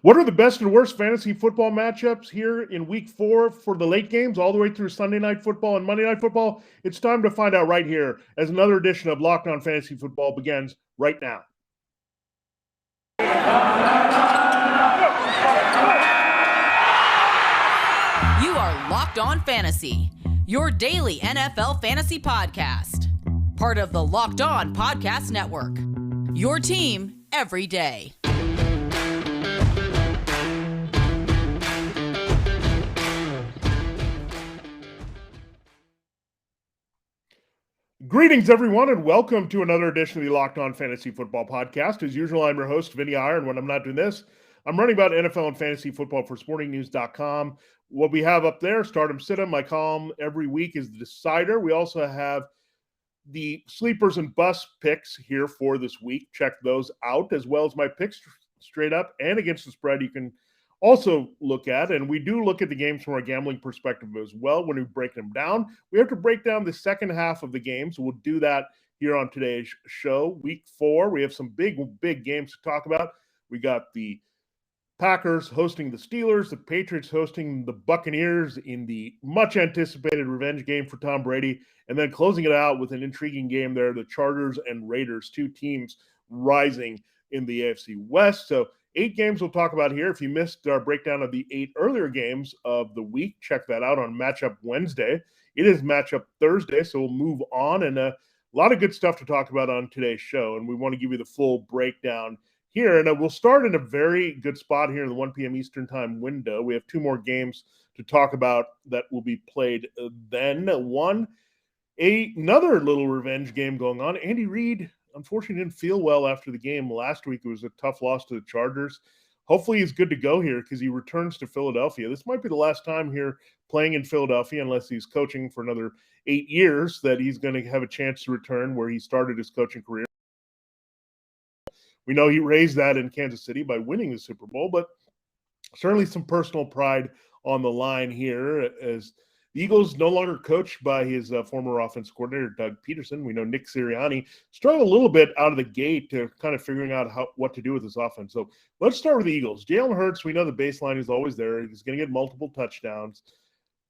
What are the best and worst fantasy football matchups here in week 4 for the late games, all the way through Sunday night football and Monday night football? It's time to find out right here as another edition of Locked On Fantasy Football begins right now. You are Locked On Fantasy, your daily NFL fantasy podcast. Part of the Locked On Podcast Network, your team every day. Greetings, everyone, and welcome to another edition of the Locked On Fantasy Football podcast. As usual, I'm your host, Vinnie Iyer, and when I'm not doing this, I'm running about NFL and fantasy football for sportingnews.com. What we have up there, Stardom Situm, my column every week is the decider. We also have the sleepers and bust picks here for this week. Check those out, as well as my picks straight up and against the spread you can also look at. And we do look at the games from a gambling perspective as well when we break them down. We have to break down the second half of the game, so we'll do that here on today's show. Week 4, we have some big games to talk about. We got the Packers hosting the Steelers, the Patriots hosting the Buccaneers in the much-anticipated revenge game for Tom Brady, and then closing it out with an intriguing game there, the Chargers and Raiders, two teams rising in the AFC West. So 8 games we'll talk about here. If you missed our breakdown of the 8 earlier games of the week, check that out on Matchup Wednesday. It is Matchup Thursday, so we'll move on, and a lot of good stuff to talk about on today's show, and we want to give you the full breakdown here. And we'll start in a very good spot here in the 1 p.m. Eastern time window. We have 2 more games to talk about that will be played then. Another little revenge game going on. Andy Reid, unfortunately, didn't feel well after the game last week. It was a tough loss to the Chargers. Hopefully he's good to go here because he returns to Philadelphia. This might be the last time here playing in Philadelphia, unless he's coaching for another 8 years, that he's going to have a chance to return where he started his coaching career. We know he raised that in Kansas City by winning the Super Bowl, but certainly some personal pride on the line here as the Eagles no longer coached by his former offense coordinator, Doug Peterson. We know Nick Sirianni struggled a little bit out of the gate to kind of figuring out what to do with this offense. So let's start with the Eagles. Jalen Hurts, we know the baseline is always there. He's going to get multiple touchdowns.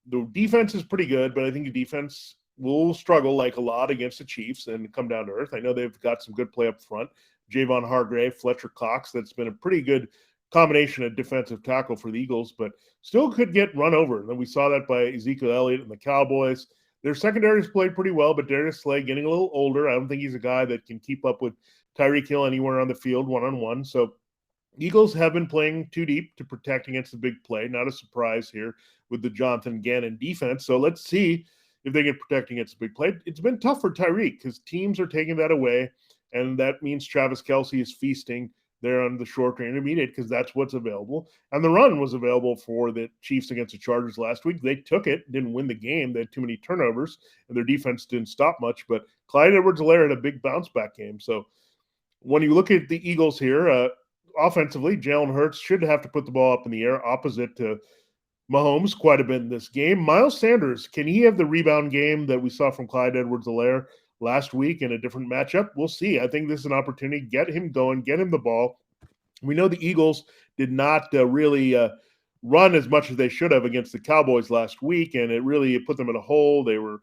The defense is pretty good, but I think the defense will struggle like a lot against the Chiefs and come down to earth. I know they've got some good play up front. Javon Hargrave, Fletcher Cox, that's been a pretty good combination of defensive tackle for the Eagles, but still could get run over. And then we saw that by Ezekiel Elliott and the Cowboys. Their secondaries played pretty well, but Darius Slay getting a little older. I don't think he's a guy that can keep up with Tyreek Hill anywhere on the field one-on-one. So Eagles have been playing too deep to protect against the big play. Not a surprise here with the Jonathan Gannon defense. So let's see if they can protect against the big play. It's been tough for Tyreek because teams are taking that away. And that means Travis Kelce is feasting there on the short or intermediate because that's what's available. And the run was available for the Chiefs against the Chargers last week. They took it, didn't win the game. They had too many turnovers, and their defense didn't stop much. But Clyde Edwards-Helaire had a big bounce-back game. So when you look at the Eagles here, offensively, Jalen Hurts should have to put the ball up in the air opposite to Mahomes quite a bit in this game. Miles Sanders, can he have the rebound game that we saw from Clyde Edwards-Helaire last week in a different matchup? We'll see. I think this is an opportunity. Get him going, get him the ball. We know the Eagles did not really run as much as they should have against the Cowboys last week, and it really put them in a hole. They were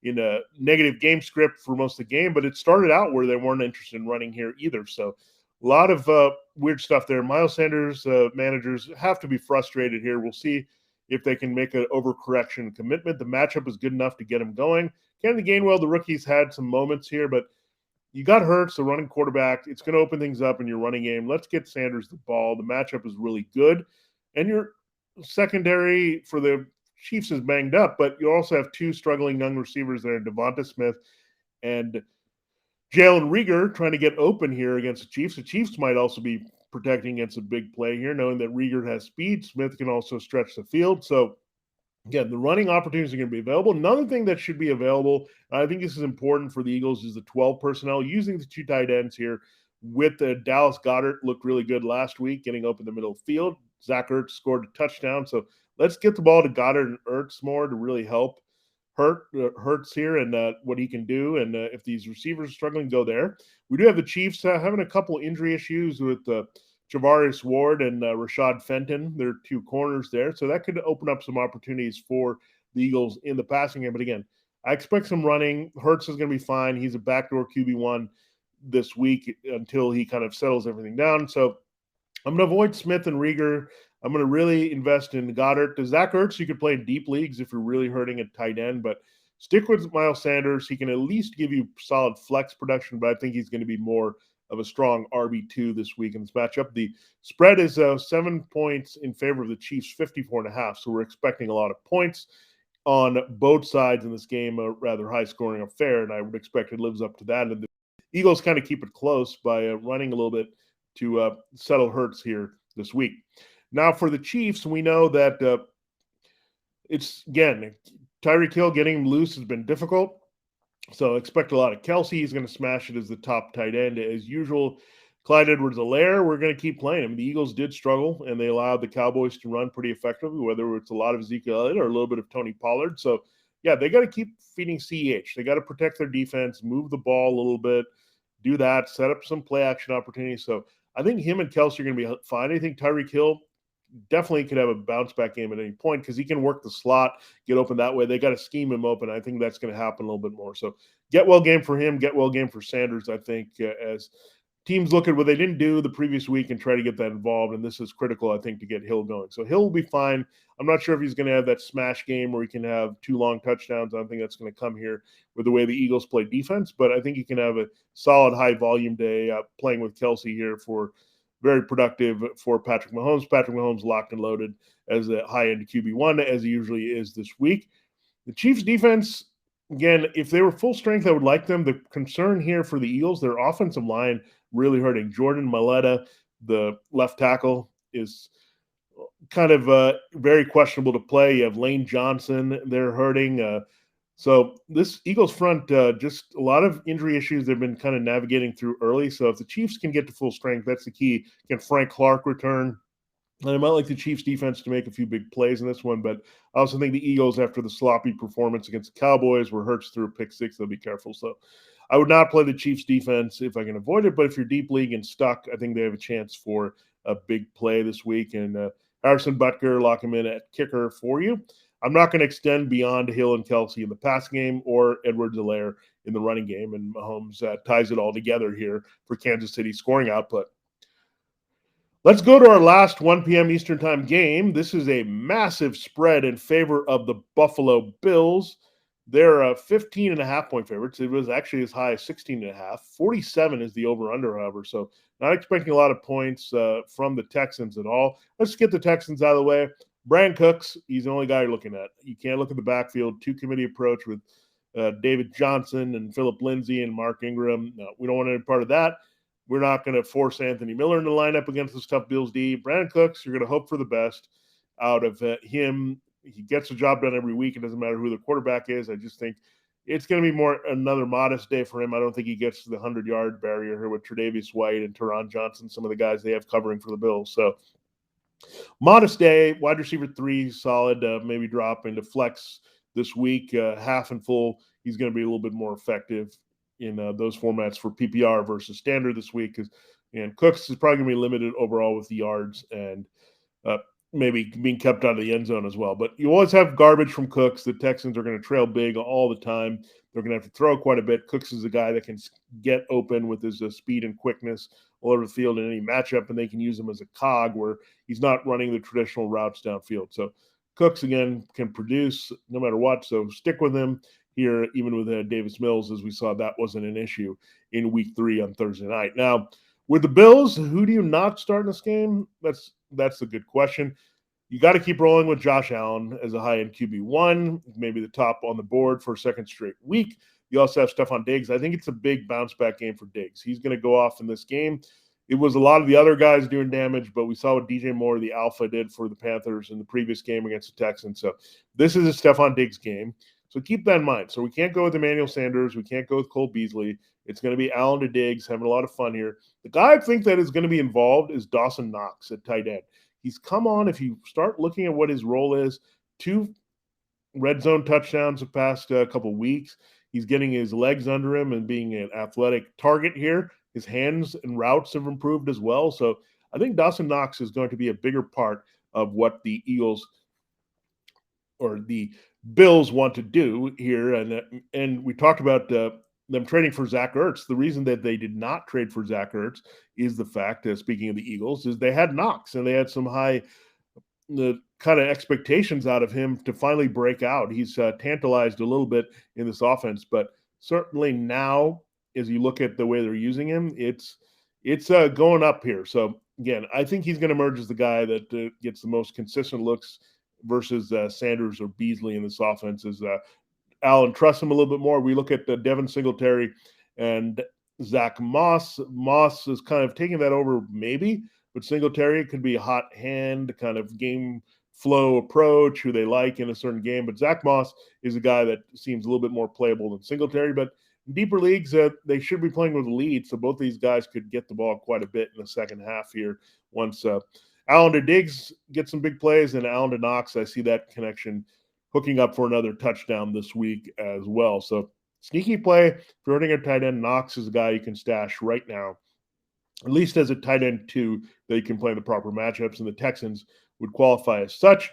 in a negative game script for most of the game, but it started out where they weren't interested in running here either. So a lot of weird stuff there. Miles Sanders managers have to be frustrated here. We'll see if they can make an overcorrection commitment. The matchup is good enough to get him going. Kennedy Gainwell, the rookie's had some moments here, but you got Hurts, the running quarterback. It's going to open things up in your running game. Let's get Sanders the ball. The matchup is really good. And your secondary for the Chiefs is banged up, but you also have 2 struggling young receivers there, Devonta Smith and Jalen Reagor, trying to get open here against the Chiefs. The Chiefs might also be protecting against a big play here, knowing that Reagor has speed. Smith can also stretch the field. So again, the running opportunities are going to be available. Another thing that should be available, and I think this is important for the Eagles, is the 12 personnel. Using the 2 tight ends here with Dallas Goedert looked really good last week, getting open the middle of the field. Zach Ertz scored a touchdown. So let's get the ball to Goedert and Ertz more to really help Hurts here and what he can do. And if these receivers are struggling, go there. We do have the Chiefs having a couple injury issues with Javarius Ward and Rashad Fenton. They're two corners there. So that could open up some opportunities for the Eagles in the passing game. But again, I expect some running. Hurts is going to be fine. He's a backdoor QB1 this week until he kind of settles everything down. So I'm going to avoid Smith and Rieger. I'm going to really invest in Goddard. Does Zach Ertz, you could play in deep leagues if you're really hurting at tight end, but stick with Miles Sanders. He can at least give you solid flex production, but I think he's going to be more of a strong RB2 this week in this matchup. The spread is 7 points in favor of the Chiefs, 54.5. So we're expecting a lot of points on both sides in this game, a rather high scoring affair, and I would expect it lives up to that. And the Eagles kind of keep it close by running a little bit to settle Hurts here this week. Now for the Chiefs, we know that it's, again, Tyreek Hill getting him loose has been difficult. So expect a lot of Kelsey. He's going to smash it as the top tight end as usual. Clyde Edwards-Helaire, we're going to keep playing him. The Eagles did struggle, and they allowed the Cowboys to run pretty effectively, whether it's a lot of Ezekiel Elliott or a little bit of Tony Pollard. So, yeah, they got to keep feeding CEH. They got to protect their defense, move the ball a little bit, do that, set up some play action opportunities. So I think him and Kelsey are going to be fine. I think Tyreek Hill definitely could have a bounce back game at any point because he can work the slot, get open that way. They got to scheme him open. I think that's going to happen a little bit more. So get well game for him, get well game for Sanders, I think, as teams look at what they didn't do the previous week and try to get that involved. And this is critical, I think, to get Hill going. So Hill will be fine. I'm not sure if he's going to have that smash game where he can have 2 long touchdowns. I don't think that's going to come here with the way the Eagles play defense, but I think he can have a solid high volume day playing with Kelsey here for very productive for Patrick Mahomes. Patrick Mahomes locked and loaded as a high-end QB1, as he usually is this week. The Chiefs' defense, again, if they were full strength, I would like them. The concern here for the Eagles, their offensive line really hurting. Jordan Mailata, the left tackle, is kind of very questionable to play. You have Lane Johnson, they're hurting. So this Eagles front, just a lot of injury issues they've been kind of navigating through early. So if the Chiefs can get to full strength, that's the key. Can Frank Clark return? And I might like the Chiefs defense to make a few big plays in this one, but I also think the Eagles, after the sloppy performance against the Cowboys, where Hurts threw a pick six, they'll be careful. So I would not play the Chiefs defense if I can avoid it, but if you're deep league and stuck, I think they have a chance for a big play this week. And Harrison Butker, lock him in at kicker for you. I'm not going to extend beyond Hill and Kelsey in the pass game or Edwards-Helaire in the running game, and Mahomes ties it all together here for Kansas City scoring output. Let's go to our last 1 p.m. Eastern time game. This is a massive spread in favor of the Buffalo Bills. They're 15.5-point favorites. It was actually as high as 16.5. 47 is the over-under, however, so not expecting a lot of points from the Texans at all. Let's get the Texans out of the way. Brandon Cooks, he's the only guy you're looking at. You can't look at the backfield. 2-committee approach with David Johnson and Phillip Lindsay and Mark Ingram. No, we don't want any part of that. We're not going to force Anthony Miller in the lineup against this tough Bills D. Brandon Cooks, you're going to hope for the best out of him. He gets the job done every week. It doesn't matter who the quarterback is. I just think it's going to be more another modest day for him. I don't think he gets to the 100-yard barrier here with Tre'Davious White and Teron Johnson, some of the guys they have covering for the Bills. So modest day, wide receiver 3, solid, maybe drop into flex this week, half and full. He's going to be a little bit more effective in those formats for PPR versus standard this week. And Cooks is probably going to be limited overall with the yards and maybe being kept out of the end zone as well. But you always have garbage from Cooks. The Texans are going to trail big all the time. They're going to have to throw quite a bit. Cooks is a guy that can get open with his speed and quickness all over the field in any matchup, and they can use him as a cog where he's not running the traditional routes downfield. So Cooks, again, can produce no matter what. So stick with him here, even with Davis Mills, as we saw that wasn't an issue in week 3 on Thursday night. Now, with the Bills, who do you not start in this game? That's a good question. You got to keep rolling with Josh Allen as a high-end QB1, maybe the top on the board for a second straight week. You also have Stephon Diggs. I think it's a big bounce-back game for Diggs. He's going to go off in this game. It was a lot of the other guys doing damage, but we saw what DJ Moore, the alpha, did for the Panthers in the previous game against the Texans. So this is a Stephon Diggs game. So keep that in mind. So we can't go with Emmanuel Sanders. We can't go with Cole Beasley. It's going to be Allen to Diggs, having a lot of fun here. The guy I think that is going to be involved is Dawson Knox at tight end. He's come on, if you start looking at what his role is, 2 red zone touchdowns the past couple weeks. He's getting his legs under him and being an athletic target here. His hands and routes have improved as well. So I think Dawson Knox is going to be a bigger part of what the Eagles or the Bills want to do here. And we talked about them trading for Zach Ertz. The reason that they did not trade for Zach Ertz is the fact, speaking of the Eagles, is they had Knox and they had some high kind of expectations out of him to finally break out. He's tantalized a little bit in this offense, but certainly now, as you look at the way they're using him, it's going up here. So again, I think he's going to emerge as the guy that gets the most consistent looks versus Sanders or Beasley in this offense. As Allen trusts him a little bit more. We look at Devin Singletary and Zach Moss. Moss is kind of taking that over maybe, but Singletary could be a hot hand, kind of game flow approach, who they like in a certain game. But Zach Moss is a guy that seems a little bit more playable than Singletary. But in deeper leagues, they should be playing with a lead, so both these guys could get the ball quite a bit in the second half here. Once Allen to Diggs gets some big plays, and Allen to Knox, I see that connection hooking up for another touchdown this week as well. So sneaky play. If you're running a tight end, Knox is a guy you can stash right now, at least as a tight end 2 that you can play in the proper matchups, and the Texans would qualify as such.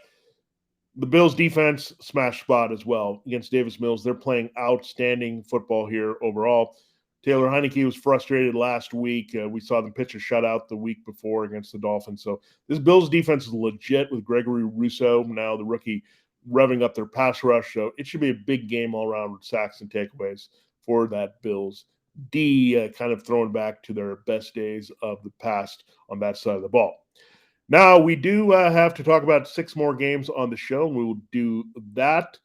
The Bills defense smash spot as well against Davis Mills. They're playing outstanding football here overall. Taylor Heineke was frustrated last week. We saw them pitch a shutout the week before against the Dolphins. So this Bills defense is legit with Gregory Rousseau, now the rookie, revving up their pass rush. So it should be a big game all around with sacks and takeaways for that Bills D, kind of thrown back to their best days of the past on that side of the ball. Now, we do have to talk about 6 more games on the show, and we will do that.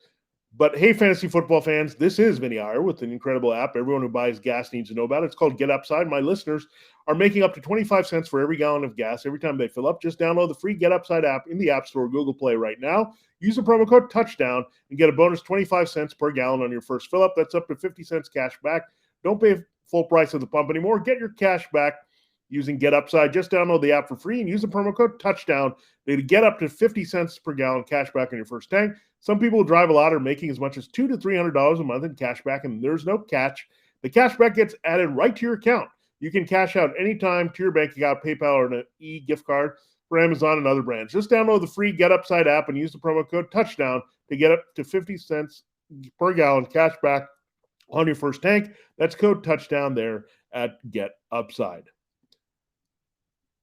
But hey, fantasy football fans, this is Vinnie Iyer with an incredible app everyone who buys gas needs to know about. It's called Get Upside. My listeners are making up to 25 cents for every gallon of gas every time they fill up. Just download the free Get Upside app in the App Store or Google Play right now. Use the promo code TOUCHDOWN and get a bonus 25 cents per gallon on your first fill up. That's up to 50 cents cash back. Don't pay full price at the pump anymore. Get your cash back using Get Upside. Just download the app for free and use the promo code TOUCHDOWN to get up to 50 cents per gallon cash back on your first tank. Some people who drive a lot are making as much as $200 to $300 a month in cash back, and there's no catch. The cash back gets added right to your account. You can cash out anytime to your bank account, PayPal, or an e-gift card for Amazon and other brands. Just download the free Get Upside app and use the promo code TOUCHDOWN to get up to 50 cents per gallon cash back on your first tank. That's code TOUCHDOWN there at Get Upside.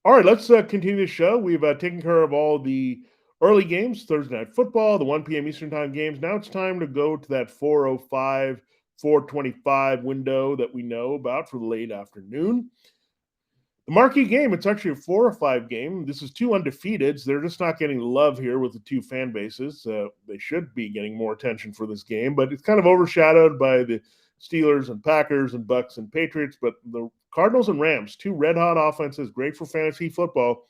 All right, let's continue the show. We've taken care of all the early games, Thursday Night Football, the 1 p.m. Eastern Time games. Now it's time to go to that 4:05, 4:25 window that we know about for the late afternoon. The marquee game, it's actually a 4-5 game. This is 2 undefeateds. They're just not getting love here with the 2 fan bases. They should be getting more attention for this game, but it's kind of overshadowed by the Steelers and Packers and Bucs and Patriots. But the Cardinals and Rams, 2 red-hot offenses, great for fantasy football,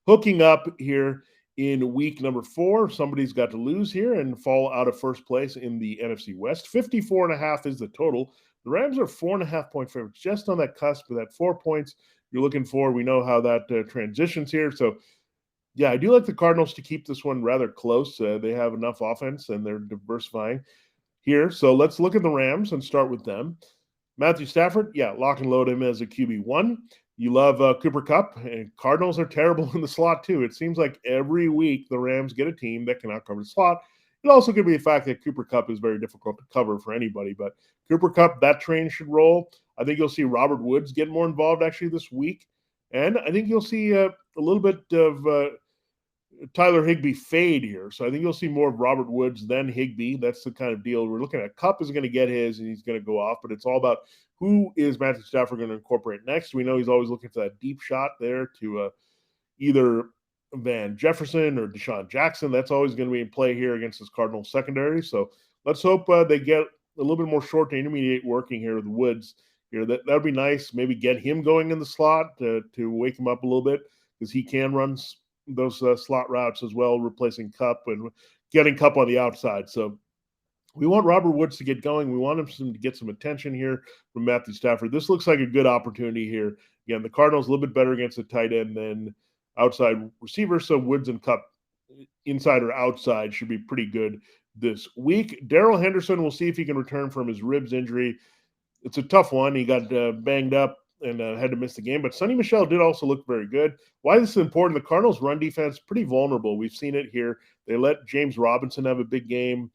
hooking up here in week number 4. Somebody's got to lose here and fall out of first place in the NFC West. 54.5 is the total. The Rams are 4.5-point favorites, just on that cusp of that 4 points you're looking for. We know how that transitions here. So, yeah, I do like the Cardinals to keep this one rather close. They have enough offense, and they're diversifying here. So let's look at the Rams and start with them. Matthew Stafford, yeah, lock and load him as a QB1. You love Cooper Kupp, and Cardinals are terrible in the slot too. It seems like every week the Rams get a team that cannot cover the slot. It also could be the fact that Cooper Kupp is very difficult to cover for anybody, but Cooper Kupp, that train should roll. I think you'll see Robert Woods get more involved actually this week, and I think you'll see a little bit of Tyler Higbee fade here. So I think you'll see more of Robert Woods than Higbee. That's the kind of deal we're looking at. Kupp is going to get his, and he's going to go off, but it's all about who is Matthew Stafford going to incorporate next. We know he's always looking for that deep shot there to either Van Jefferson or Deshaun Jackson. That's always going to be in play here against this Cardinals secondary. So let's hope they get a little bit more short to intermediate working here with Woods here. That would be nice. Maybe get him going in the slot to wake him up a little bit, because he can run those slot routes as well, replacing Kupp and getting Kupp on the outside. So we want Robert Woods to get going. We want him to get some attention here from Matthew Stafford. This looks like a good opportunity here. Again, the Cardinals a little bit better against the tight end than outside receivers, so Woods and Kupp, inside or outside, should be pretty good this week. Darrell Henderson, we'll see if he can return from his ribs injury. It's a tough one. He got banged up and had to miss the game. But Sonny Michel did also look very good. Why this is important, the Cardinals' run defense, pretty vulnerable. We've seen it here. They let James Robinson have a big game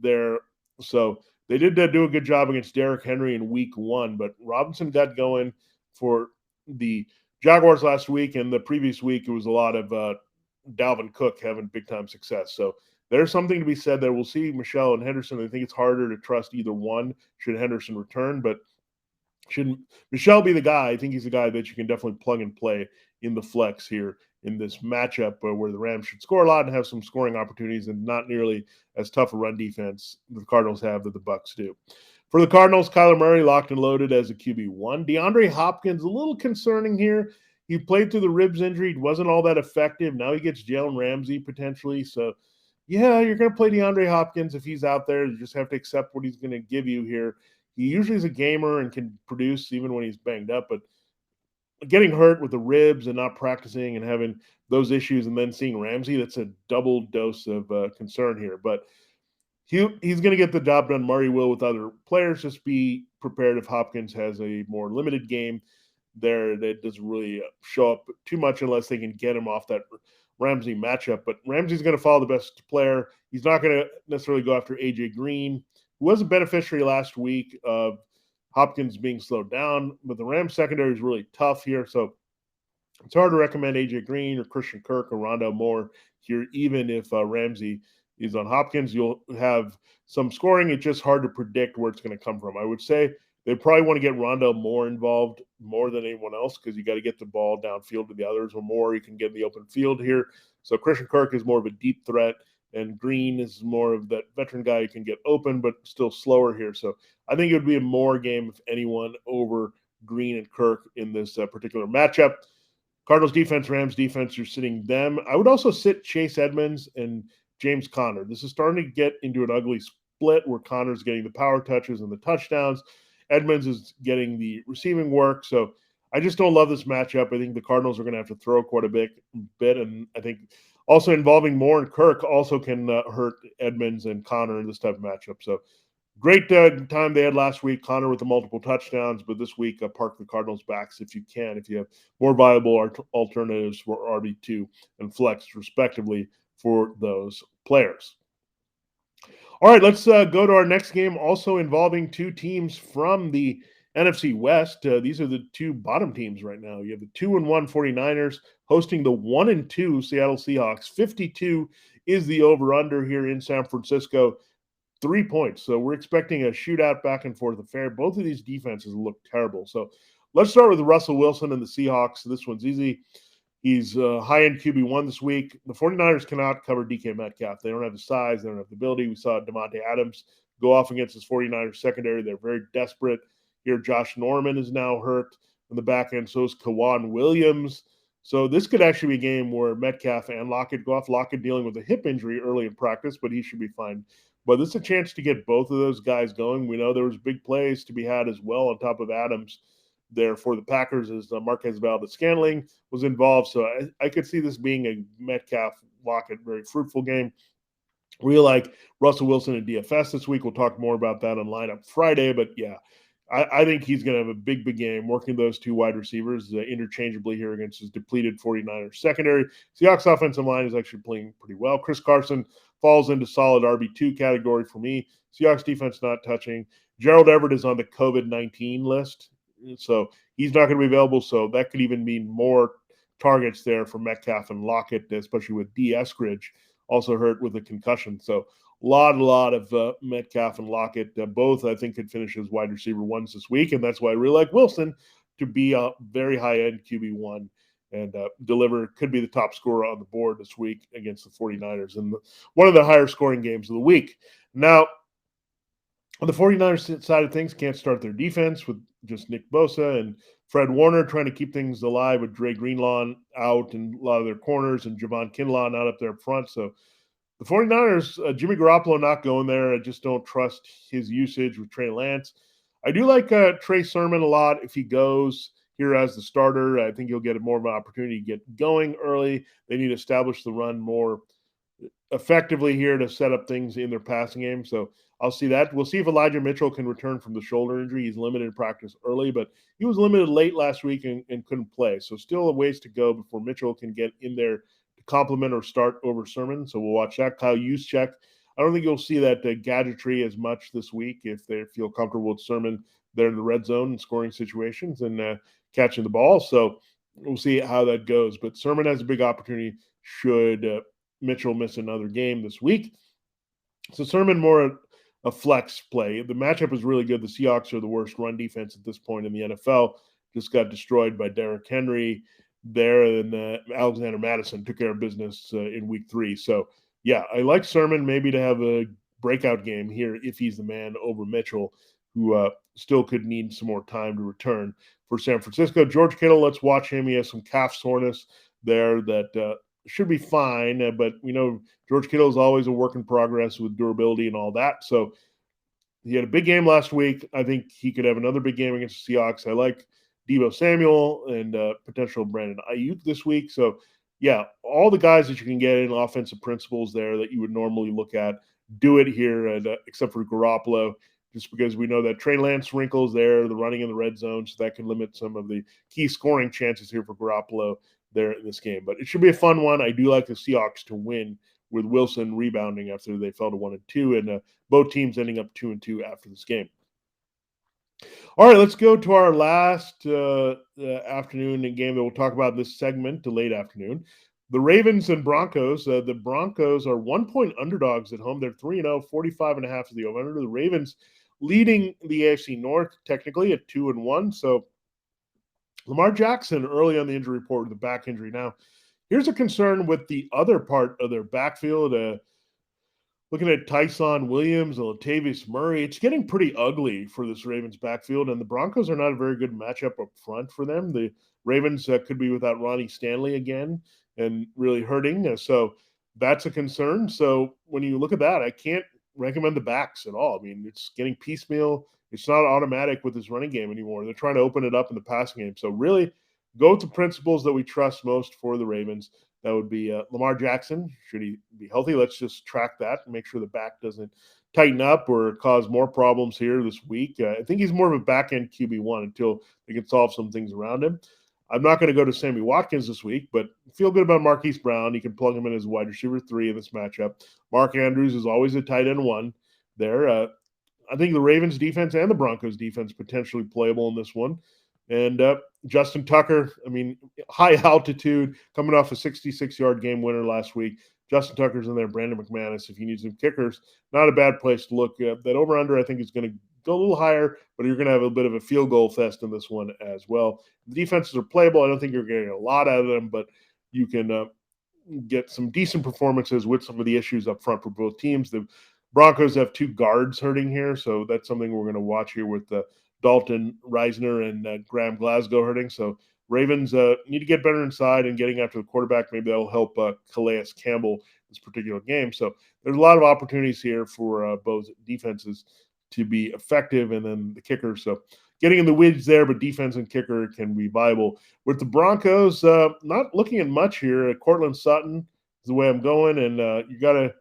there. So they did do a good job against Derrick Henry in week 1, but Robinson got going for the Jaguars last week, and the previous week it was a lot of Dalvin Cook having big-time success. So there's something to be said there. We'll see Michel and Henderson. I think it's harder to trust either one should Henderson return, but should Michel be the guy? I think he's the guy that you can definitely plug and play in the flex here in this matchup where the Rams should score a lot and have some scoring opportunities and not nearly as tough a run defense the Cardinals have that the Bucs do. For the Cardinals, Kyler Murray locked and loaded as a QB1. DeAndre Hopkins, a little concerning here. He played through the ribs injury. He wasn't all that effective. Now he gets Jalen Ramsey potentially. So, yeah, you're going to play DeAndre Hopkins if he's out there. You just have to accept what he's going to give you here. He usually is a gamer and can produce even when he's banged up, but getting hurt with the ribs and not practicing and having those issues and then seeing Ramsey, that's a double dose of concern here. But he's going to get the job done. Murray will with other players. Just be prepared if Hopkins has a more limited game there that doesn't really show up too much unless they can get him off that Ramsey matchup. But Ramsey's going to follow the best player. He's not going to necessarily go after A.J. Green, who was a beneficiary last week of Hopkins being slowed down, but the Rams secondary is really tough here. So it's hard to recommend A.J. Green or Christian Kirk or Rondale Moore here, even if Ramsey is on Hopkins. You'll have some scoring. It's just hard to predict where it's going to come from. I would say they probably want to get Rondale Moore involved more than anyone else because you got to get the ball downfield to the others, or more you can get in the open field here. So Christian Kirk is more of a deep threat, and Green is more of that veteran guy who can get open but still slower here. So I think it would be a more game, if anyone, over Green and Kirk in this particular matchup. Cardinals defense, Rams defense, you're sitting them. I would also sit Chase Edmonds and James Conner. This is starting to get into an ugly split where Conner's getting the power touches and the touchdowns. Edmonds is getting the receiving work. So I just don't love this matchup. I think the Cardinals are going to have to throw quite a bit, and I think also involving Moore and Kirk also can hurt Edmonds and Conner in this type of matchup. So great time they had last week, Conner with the multiple touchdowns, but this week park the Cardinals backs if you can, if you have more viable alternatives for RB2 and flex, respectively, for those players. All right, let's go to our next game, also involving two teams from the NFC West. These are the two bottom teams right now. You have the 2-1 49ers hosting the 1-2 Seattle Seahawks. 52 is the over-under here in San Francisco. 3 points. So we're expecting a shootout back and forth affair. Both of these defenses look terrible. So let's start with Russell Wilson and the Seahawks. This one's easy. He's high-end QB1 this week. The 49ers cannot cover DK Metcalf. They don't have the size. They don't have the ability. We saw Devontae Adams go off against his 49ers secondary. They're very desperate. Here, Josh Norman is now hurt in the back end. So is Kawan Williams. So this could actually be a game where Metcalf and Lockett go off. Lockett dealing with a hip injury early in practice, but he should be fine. But this is a chance to get both of those guys going. We know there was big plays to be had as well on top of Adams there for the Packers as Marquez Valdes-Scantling was involved. So I could see this being a Metcalf-Lockett very fruitful game. We like Russell Wilson and DFS this week. We'll talk more about that on Lineup Friday. But, yeah, I think he's going to have a big game working those two wide receivers interchangeably here against his depleted 49ers secondary. Seahawks offensive line is actually playing pretty well. Chris Carson falls into solid RB2 category for me. Seahawks defense not touching. Gerald Everett is on the COVID-19 list, so he's not going to be available. So that could even mean more targets there for Metcalf and Lockett, especially with D. Eskridge also hurt with a concussion. So a lot of Metcalf and Lockett. Both, I think, could finish as wide receiver ones this week, and that's why I really like Wilson to be a very high-end QB1 and could be the top scorer on the board this week against the 49ers and one of the higher scoring games of the week. Now, on the 49ers side of things, can't start their defense with just Nick Bosa and Fred Warner trying to keep things alive with Dre Greenlaw out and a lot of their corners and Javon Kinlaw not up there up front. So the 49ers, Jimmy Garoppolo not going there. I just don't trust his usage with Trey Lance. I do like Trey Sermon a lot if he goes here as the starter. I think he'll get more of an opportunity to get going early. They need to establish the run more effectively here to set up things in their passing game. So I'll see that. We'll see if Elijah Mitchell can return from the shoulder injury. He's limited in practice early, but he was limited late last week and couldn't play. So still a ways to go before Mitchell can get in there to complement or start over Sermon. So we'll watch that. Kyle Juszczyk. I don't think you'll see that gadgetry as much this week if they feel comfortable with Sermon there in the red zone and scoring situations and catching the ball. So we'll see how that goes. But Sermon has a big opportunity should Mitchell miss another game this week. So Sermon more a flex play. The matchup is really good. The Seahawks are the worst run defense at this point in the NFL. Just got destroyed by Derrick Henry there, and Alexander Mattison took care of business in week 3. So, yeah, I like Sermon maybe to have a breakout game here if he's the man over Mitchell, who still could need some more time to return for San Francisco. George Kittle, let's watch him. He has some calf soreness there that should be fine, but we know George Kittle is always a work in progress with durability and all that. So he had a big game last week. I think he could have another big game against the Seahawks. I like Deebo Samuel and potential Brandon Ayuk this week. So, yeah, all the guys that you can get in offensive principles there that you would normally look at, do it here, except for Garoppolo, just because we know that Trey Lance wrinkles there, the running in the red zone, so that can limit some of the key scoring chances here for Garoppolo there in this game. But it should be a fun one. I do like the Seahawks to win with Wilson rebounding after they fell to 1-2, and both teams ending up 2-2 after this game. All right, let's go to our last afternoon game that we'll talk about in this segment, the late afternoon. The Ravens and Broncos. The Broncos are 1-point underdogs at home. They're 3-0, 45.5 is the over-under. The Ravens leading the AFC North technically at 2-1. So Lamar Jackson early on the injury report with a back injury. Now, here's a concern with the other part of their backfield. Looking at Tyson Williams and Latavius Murray, it's getting pretty ugly for this Ravens backfield, and the Broncos are not a very good matchup up front for them. The Ravens could be without Ronnie Stanley again and really hurting. So that's a concern. So when you look at that, I can't recommend the backs at all. I mean, it's getting piecemeal. It's not automatic with this running game anymore. They're trying to open it up in the passing game. So really go with the principles that we trust most for the Ravens. That would be Lamar Jackson. Should he be healthy? Let's just track that and make sure the back doesn't tighten up or cause more problems here this week. I think he's more of a back-end QB1 until they can solve some things around him. I'm not going to go to Sammy Watkins this week, but feel good about Marquise Brown. You can plug him in as wide receiver 3 in this matchup. Mark Andrews is always a tight end 1 there. I think the Ravens defense and the Broncos defense potentially playable in this one. And Justin Tucker, I mean, high altitude, coming off a 66-yard game winner last week. Justin Tucker's in there. Brandon McManus, if you need some kickers, not a bad place to look. That over-under, I think, is going to go a little higher, but you're going to have a bit of a field goal fest in this one as well. The defenses are playable. I don't think you're getting a lot out of them, but you can get some decent performances with some of the issues up front for both teams. The Broncos have 2 guards hurting here, so that's something we're going to watch here with Dalton Reisner and Graham Glasgow hurting. So Ravens need to get better inside and getting after the quarterback. Maybe that'll help Calais Campbell this particular game. So there's a lot of opportunities here for both defenses to be effective, and then the kicker. So getting in the weeds there, but defense and kicker can be viable. With the Broncos, not looking at much here. Cortland Sutton is the way I'm going, and you got to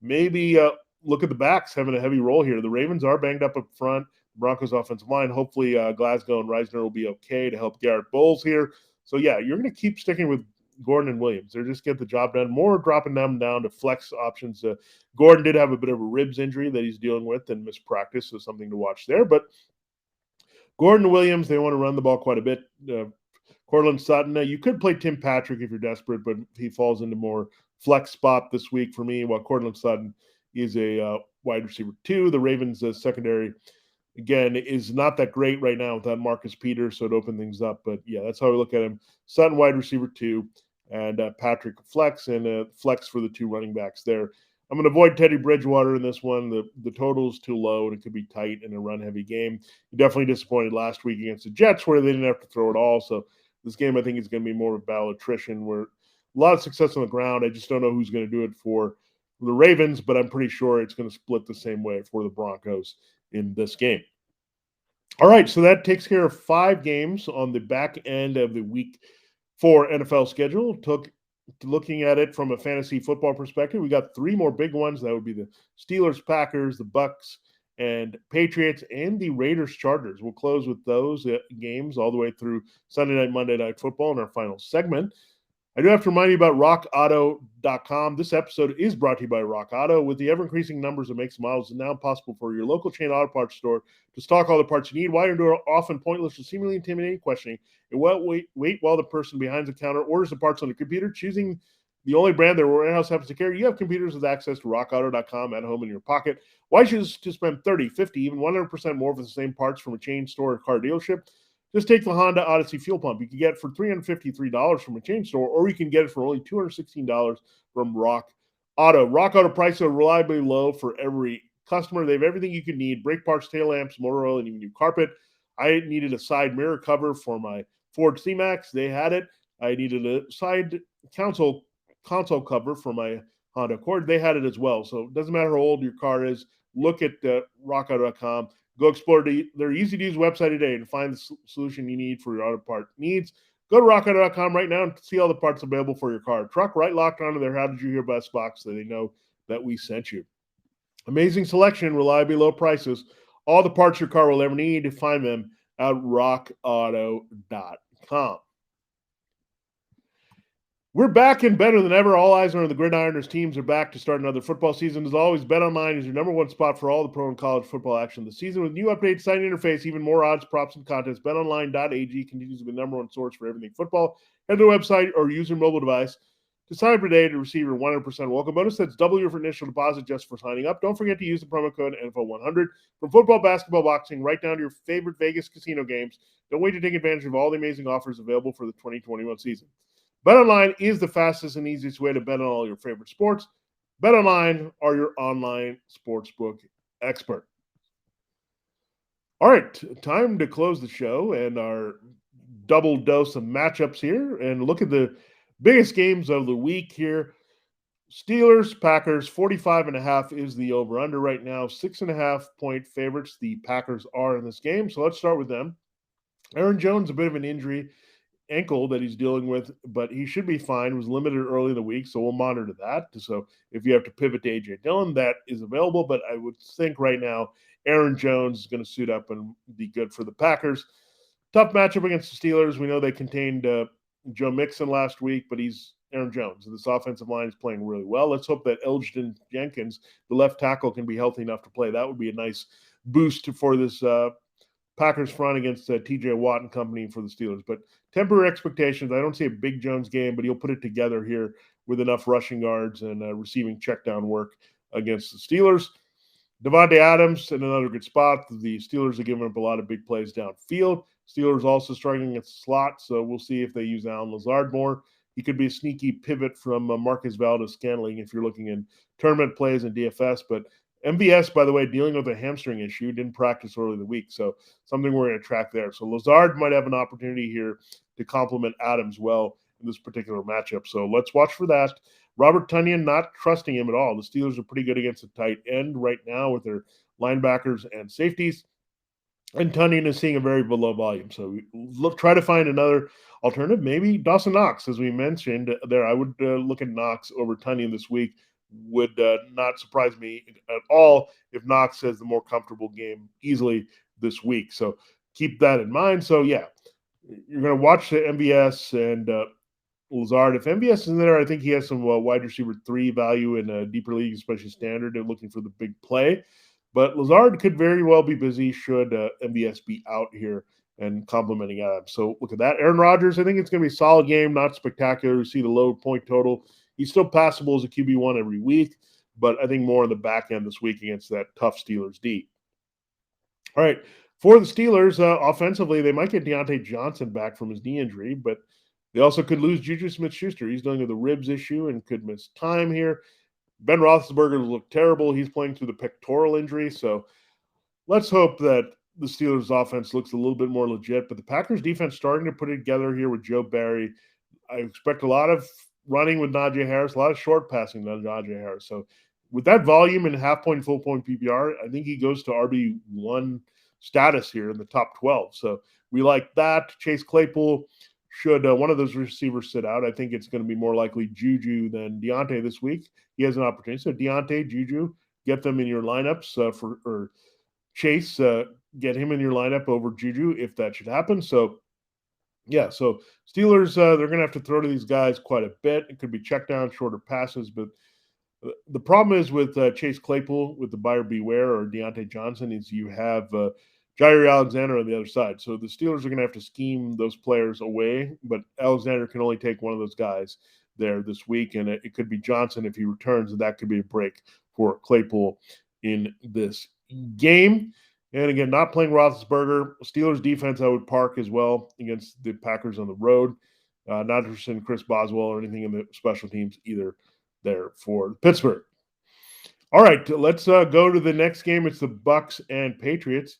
maybe look at the backs having a heavy role here. The Ravens are banged up front. Broncos offensive line. Hopefully Glasgow and Reisner will be okay to help Garrett Bowles here. So, yeah, you're going to keep sticking with Gordon and Williams. They're just get the job done. More dropping them down to flex options. Gordon did have a bit of a ribs injury that he's dealing with and missed practice, so something to watch there. But Gordon and Williams, they want to run the ball quite a bit. Cortland Sutton, you could play Tim Patrick if you're desperate, but he falls into more flex spot this week for me, while Cortland Sutton is a wide receiver 2. The Ravens secondary, again, is not that great right now without Marcus Peters, so it opened things up. But, yeah, that's how we look at him. Sutton, wide receiver 2, and Patrick flex, and flex for the 2 running backs there. I'm going to avoid Teddy Bridgewater in this one. The total is too low, and it could be tight in a run-heavy game. He definitely disappointed last week against the Jets, where they didn't have to throw it all. So this game, I think, is going to be more of a battle attrition, where a lot of success on the ground. I just don't know who's going to do it for the Ravens, but I'm pretty sure it's going to split the same way for the Broncos in this game. All right, so that takes care of 5 games on the back end of the Week 4 NFL schedule. Took looking at it from a fantasy football perspective, we got three more big ones. That would be the Steelers, Packers, the Bucs, and Patriots, and the Raiders, Chargers. We'll close with those games all the way through Sunday night, Monday night football in our final segment. I do have to remind you about rockauto.com. This episode is brought to you by Rock Auto. With the ever-increasing numbers of makes and models, it's now possible for your local chain auto parts store to stock all the parts you need while you're doing often pointless or seemingly intimidating questioning. And wait while the person behind the counter orders the parts on the computer, choosing the only brand their warehouse happens to carry. You have computers with access to rockauto.com at home in your pocket. Why choose to spend 30, 50, even 100% more for the same parts from a chain store or car dealership? Just take the Honda Odyssey fuel pump. You can get it for $353 from a chain store, or you can get it for only $216 from Rock Auto. Rock Auto prices are reliably low for every customer. They have everything you can need: brake parts, tail lamps, motor oil, and even new carpet. I needed a side mirror cover for my Ford C-Max. They had it. I needed a side console cover for my Honda Accord. They had it as well. So it doesn't matter how old your car is. Look at rockauto.com. Go explore their easy-to-use website today and find the solution you need for your auto part needs. Go to rockauto.com right now and see all the parts available for your car. Truck right locked onto their How Did You Hear About Us box so they know that we sent you. Amazing selection, reliably low prices. All the parts your car will ever need. Find them at rockauto.com. We're back and better than ever. All eyes are on the gridiron as teams are back to start another football season. As always, BetOnline is your number one spot for all the pro and college football action this season. With new updated site interface, even more odds, props, and contests, BetOnline.ag continues to be the number one source for everything football. Head to the website or use your mobile device to sign up today to receive your 100% welcome bonus. That's double your initial deposit just for signing up. Don't forget to use the promo code NFL100 from football, basketball, boxing, right down to your favorite Vegas casino games. Don't wait to take advantage of all the amazing offers available for the 2021 season. BetOnline is the fastest and easiest way to bet on all your favorite sports. BetOnline are your online sportsbook expert. All right, time to close the show and our double dose of matchups here and look at the biggest games of the week here. Steelers, Packers, 45.5 is the over-under right now. 6.5-point favorites the Packers are in this game. So let's start with them. Aaron Jones, a bit of an injury ankle that he's dealing with, but he should be fine. Was limited early in the week, so we'll monitor that. So if you have to pivot to A.J. Dillon, that is available, but I would think right now Aaron Jones is going to suit up and be good for the Packers. Tough matchup against the Steelers. We know they contained Joe Mixon last week, but he's Aaron Jones, and this offensive line is playing really well. Let's hope that Elgton Jenkins, the left tackle, can be healthy enough to play. That would be a nice boost for this Packers front against T.J. Watt and company for the Steelers. But temper expectations. I don't see a big Jones game, but he'll put it together here with enough rushing yards and receiving checkdown work against the Steelers. Devontae Adams in another good spot. The Steelers are giving up a lot of big plays downfield. Steelers also struggling against the slot, so we'll see if they use Allen Lazard more. He could be a sneaky pivot from Marcus Valdez-Scantling if you're looking in tournament plays and DFS, but MVS, by the way, dealing with a hamstring issue, didn't practice early in the week, so something we're going to track there. So Lazard might have an opportunity here to complement Adams well in this particular matchup. So let's watch for that. Robert Tonyan, not trusting him at all. The Steelers are pretty good against the tight end right now with their linebackers and safeties. And Tonyan is seeing a very below volume. So try to find another alternative. Maybe Dawson Knox, as we mentioned there. I would look at Knox over Tonyan this week. Would not surprise me at all if Knox has the more comfortable game easily this week. So keep that in mind. So, yeah, you're going to watch the MVS and Lazard. If MVS is in there, I think he has some wide receiver 3 value in deeper leagues, especially standard, and looking for the big play. But Lazard could very well be busy should MVS be out here and complimenting Adams. So look at that. Aaron Rodgers, I think it's going to be a solid game, not spectacular. You see the low point total. He's still passable as a QB1 every week, but I think more on the back end this week against that tough Steelers D. All right, for the Steelers, offensively, they might get Deontay Johnson back from his knee injury, but they also could lose Juju Smith-Schuster. He's dealing with a ribs issue and could miss time here. Ben Roethlisberger looked terrible. He's playing through the pectoral injury, so let's hope that the Steelers' offense looks a little bit more legit. But the Packers' defense starting to put it together here with Joe Barry. I expect a lot of running with Najee Harris, a lot of short passing with Najee Harris. So with that volume and half-point, full-point PPR, I think he goes to RB1 status here in the top 12. So we like that. Chase Claypool should one of those receivers sit out, I think it's going to be more likely Juju than Deontay this week. He has an opportunity. So Deontay, Juju, get them in your lineups or Chase, get him in your lineup over Juju if that should happen. So, yeah, so Steelers, they're going to have to throw to these guys quite a bit. It could be check down, shorter passes, but the problem is with Chase Claypool, with the buyer beware, or Deontay Johnson, is you have Jair Alexander on the other side. So the Steelers are going to have to scheme those players away, but Alexander can only take one of those guys there this week, and it could be Johnson if he returns, and that could be a break for Claypool in this game. And again, not playing Roethlisberger. Steelers defense I would park as well against the Packers on the road. Not interested in Chris Boswell or anything in the special teams either there for Pittsburgh. All right, let's go to the next game. It's the Bucs and Patriots.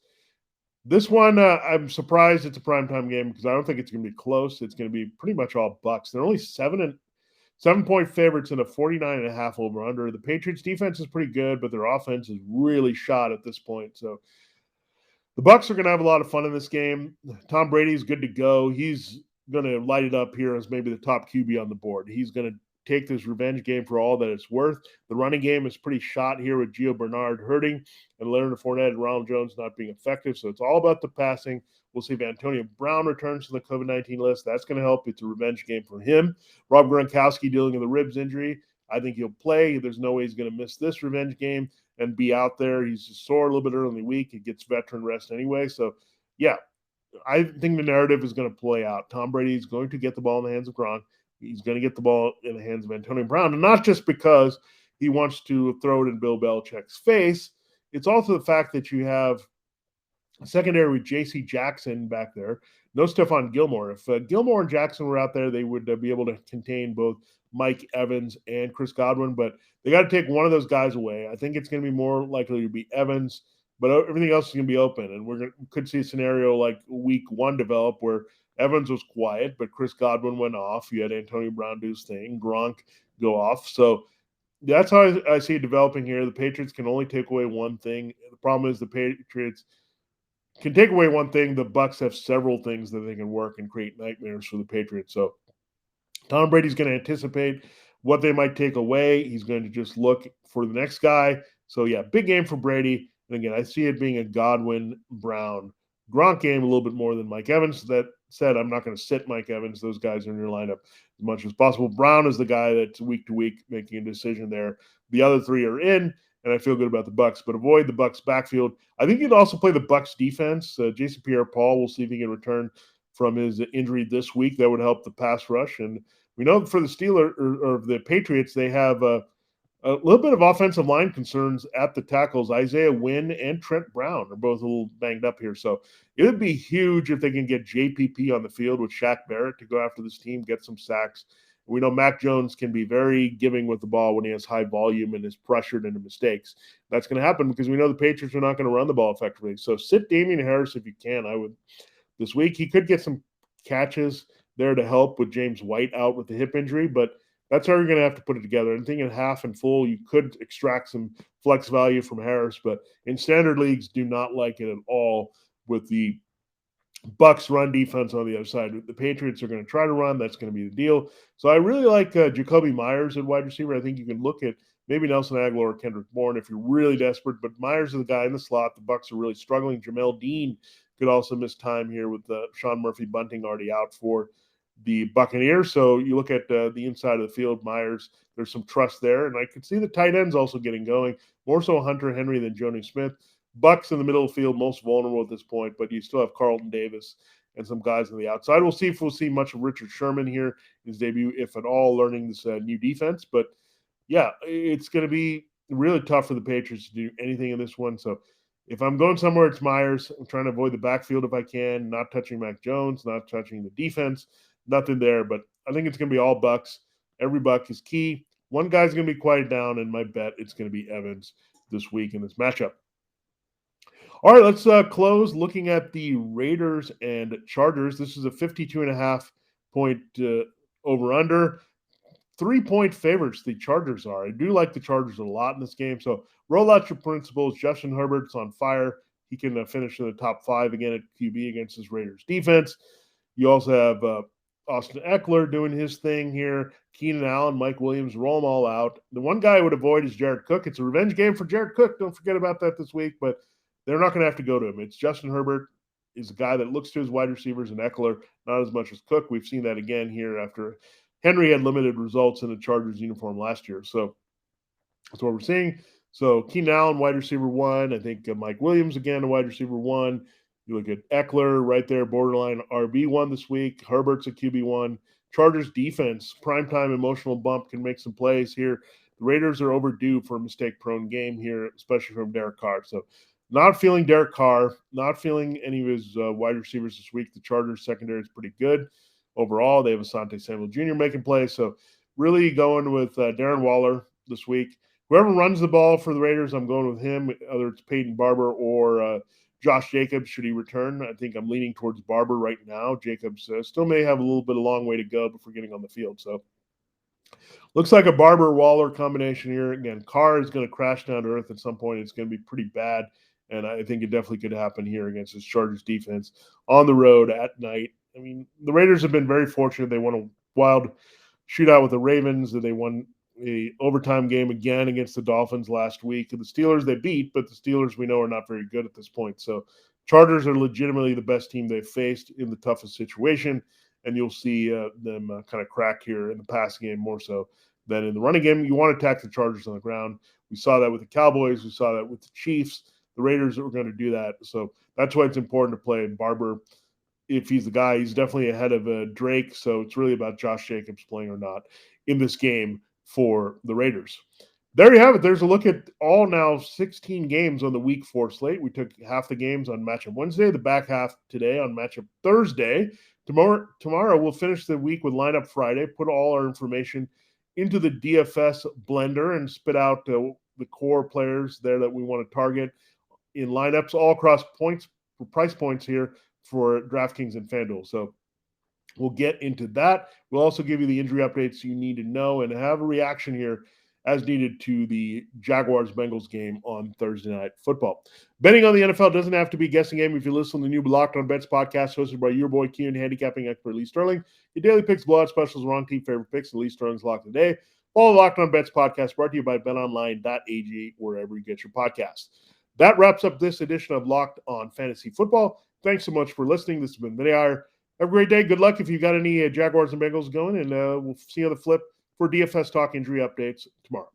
This one, I'm surprised it's a primetime game because I don't think it's going to be close. It's going to be pretty much all Bucs. They're only 7-point favorites in a 49.5 over-under. The Patriots defense is pretty good, but their offense is really shot at this point. So the Bucs are going to have a lot of fun in this game. Tom Brady's good to go. He's going to light it up here as maybe the top QB on the board. He's going to take this revenge game for all that it's worth. The running game is pretty shot here with Gio Bernard hurting and Leonard Fournette and Ronald Jones not being effective. So it's all about the passing. We'll see if Antonio Brown returns to the COVID-19 list. That's going to help. It's a revenge game for him. Rob Gronkowski dealing with a ribs injury. I think he'll play. There's no way he's going to miss this revenge game and be out there. He's just sore a little bit early in the week. He gets veteran rest anyway. So, yeah, I think the narrative is going to play out. Tom Brady is going to get the ball in the hands of Gronk. He's going to get the ball in the hands of Antonio Brown, and not just because he wants to throw it in Bill Belichick's face. It's also the fact that you have a secondary with J.C. Jackson back there. No Stephon Gilmore. If Gilmore and Jackson were out there, they would be able to contain both Mike Evans and Chris Godwin, but they got to take one of those guys away. I think it's going to be more likely to be Evans, but everything else is going to be open, and we could see a scenario like week one develop where Evans was quiet, but Chris Godwin went off. You had Antonio Brown do his thing, Gronk go off. So that's how I see it developing here. The Patriots can only take away one thing. The problem is the Patriots can take away one thing. The Bucs have several things that they can work and create nightmares for the Patriots. So Tom Brady's going to anticipate what they might take away. He's going to just look for the next guy. So, yeah, big game for Brady. And again, I see it being a Godwin, Brown, Gronk game a little bit more than Mike Evans. That said, I'm not going to sit Mike Evans. Those guys are in your lineup as much as possible. Brown is the guy that's week to week making a decision there. The other three are in, and I feel good about the Bucs, but avoid the Bucs backfield. I think you'd also play the Bucs defense. Jason Pierre-Paul, we'll see if he can return from his injury this week. That would help the pass rush. And we know for the Steelers or the Patriots, they have a little bit of offensive line concerns at the tackles. Isaiah Wynn and Trent Brown are both a little banged up here. So it would be huge if they can get JPP on the field with Shaq Barrett to go after this team, get some sacks. We know Mac Jones can be very giving with the ball when he has high volume and is pressured into mistakes. That's going to happen because we know the Patriots are not going to run the ball effectively. So sit Damian Harris if you can. I would this week. He could get some catches there to help with James White out with the hip injury, but that's how you're going to have to put it together. And thinking half and full, you could extract some flex value from Harris, but in standard leagues, do not like it at all with the Bucs run defense on the other side. The Patriots are going to try to run. That's going to be the deal. So I really like Jacoby Myers at wide receiver. I think you can look at maybe Nelson Aguilar or Kendrick Bourne if you're really desperate, but Myers is the guy in the slot. The Bucs are really struggling. Jamel Dean could also miss time here with Sean Murphy Bunting already out for the Buccaneers. So you look at the inside of the field, Myers, there's some trust there. And I could see the tight ends also getting going, more so Hunter Henry than Jonnu Smith. Bucs in the middle of the field, most vulnerable at this point, but you still have Carlton Davis and some guys on the outside. We'll see if we'll see much of Richard Sherman here, his debut, if at all, learning this new defense. But, yeah, it's going to be really tough for the Patriots to do anything in this one. So if I'm going somewhere, it's Myers. I'm trying to avoid the backfield if I can, not touching Mac Jones, not touching the defense. Nothing there, but I think it's going to be all Bucs. Every Buck is key. One guy's going to be quieted down, and my bet it's going to be Evans this week in this matchup. All right, let's close looking at the Raiders and Chargers. This is a 52.5 point over-under. 3-point favorites the Chargers are. I do like the Chargers a lot in this game, so roll out your principles. Justin Herbert's on fire. He can finish in the top 5 again at QB against his Raiders defense. You also have Austin Eckler doing his thing here. Keenan Allen, Mike Williams, roll them all out. The one guy I would avoid is Jared Cook. It's a revenge game for Jared Cook. Don't forget about that this week, but they're not going to have to go to him. It's Justin Herbert is a guy that looks to his wide receivers and Eckler, not as much as Cook. We've seen that again here after Henry had limited results in the Chargers uniform last year. So that's what we're seeing. So Keenan Allen, wide receiver 1. I think Mike Williams, again, a wide receiver 1. You look at Eckler right there, borderline RB1 this week. Herbert's a QB1. Chargers defense, primetime emotional bump, can make some plays here. The Raiders are overdue for a mistake-prone game here, especially from Derek Carr. So not feeling Derek Carr, not feeling any of his wide receivers this week. The Chargers secondary is pretty good overall. They have Asante Samuel Jr. making plays. So really going with Darren Waller this week. Whoever runs the ball for the Raiders, I'm going with him, whether it's Peyton Barber or Josh Jacobs, should he return. I think I'm leaning towards Barber right now. Jacobs still may have a little bit of a long way to go before getting on the field. So looks like a Barber-Waller combination here. Again, Carr is going to crash down to earth at some point. It's going to be pretty bad, and I think it definitely could happen here against this Chargers defense on the road at night. I mean, the Raiders have been very fortunate. They won a wild shootout with the Ravens, and they won a overtime game again against the Dolphins last week. The Steelers they beat, but the Steelers we know are not very good at this point. So Chargers are legitimately the best team they've faced in the toughest situation, and you'll see them kind of crack here in the passing game more so than in the running game. You want to attack the Chargers on the ground. We saw that with the Cowboys. We saw that with the Chiefs. The Raiders are going to do that. So that's why it's important to play Barber. If he's the guy, he's definitely ahead of Drake. So it's really about Josh Jacobs playing or not in this game for the Raiders. There you have it. There's a look at all now 16 games on the Week 4 slate. We took half the games on Matchup Wednesday, the back half today on Matchup Thursday. Tomorrow we'll finish the week with Lineup Friday, put all our information into the DFS blender and spit out the core players there that we want to target in lineups all across points, price points here for DraftKings and FanDuel. So we'll get into that. We'll also give you the injury updates you need to know and have a reaction here as needed to the Jaguars-Bengals game on Thursday Night Football. Betting on the NFL doesn't have to be a guessing game. If you listen to the new Locked On Bets podcast hosted by your boy Q and handicapping expert Lee Sterling, your daily picks, blowout specials, wrong team favorite picks, and Lee Sterling's Lock today. Follow Locked On Bets podcast brought to you by BetOnline.ag, wherever you get your podcasts. That wraps up this edition of Locked On Fantasy Football. Thanks so much for listening. This has been Vinnie Iyer. Have a great day. Good luck if you've got any Jaguars and Bengals going, and we'll see you on the flip for DFS Talk injury updates tomorrow.